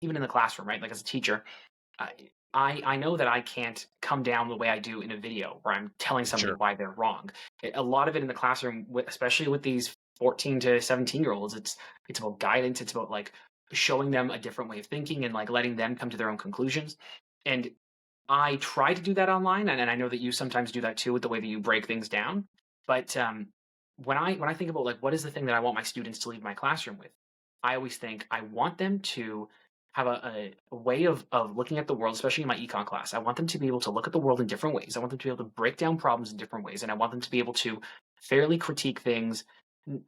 even in the classroom, right? Like as a teacher, I I know that I can't come down the way I do in a video where I'm telling somebody Sure. why they're wrong. A lot of it in the classroom, especially with these 14 to 17-year-olds, it's about guidance. It's about like showing them a different way of thinking and like letting them come to their own conclusions. And I try to do that online, and I know that you sometimes do that too with the way that you break things down. But when I think about like what is the thing that I want my students to leave my classroom with, I always think I want them to have a way of looking at the world, especially in my econ class. I want them to be able to look at the world in different ways. I want them to be able to break down problems in different ways, and I want them to be able to fairly critique things.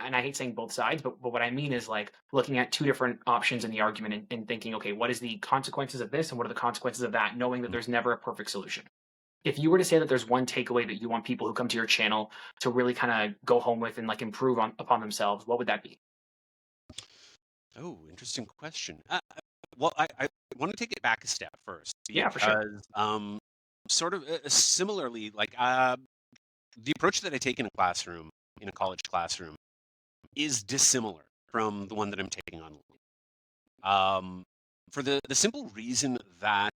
And I hate saying both sides, but what I mean is like looking at two different options in the argument and thinking, okay, what is the consequences of this and what are the consequences of that, knowing that Mm. there's never a perfect solution. If you were to say that there's one takeaway that you want people who come to your channel to really kind of go home with and like improve upon themselves, what would that be? Oh, interesting question. Well, I want to take it back a step first Yeah, for sure. because, sort of similarly, like the approach that I take in a classroom, in a college classroom, is dissimilar from the one that I'm taking online. Um, for the simple reason that,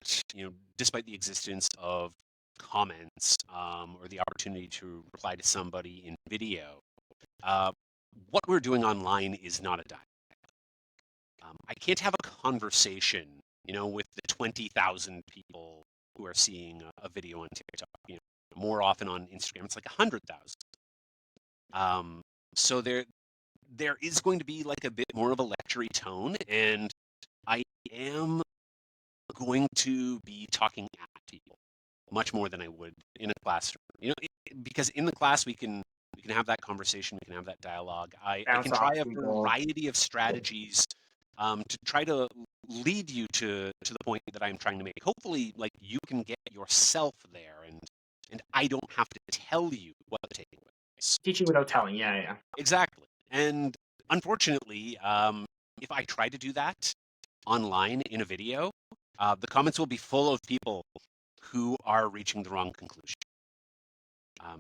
despite the existence of comments or the opportunity to reply to somebody in video, uh, what we're doing online is not a dialogue. I can't have a conversation, with the 20,000 people who are seeing a video on TikTok. More often on Instagram, it's like 100,000. So there is going to be like a bit more of a lecture tone, and I am going to be talking at people much more than I would in a classroom. Because in the class we can have that conversation, we can have that dialogue. I Bounce can try off a people. variety of strategies to try to lead you to the point that I'm trying to make. Hopefully, like you can get yourself there, and I don't have to tell you what the takeaway is. Teaching without telling. Yeah, yeah. Exactly. And unfortunately, if I try to do that online in a video, the comments will be full of people who are reaching the wrong conclusion.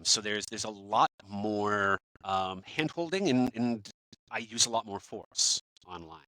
So there's a lot more hand holding, and I use a lot more force online.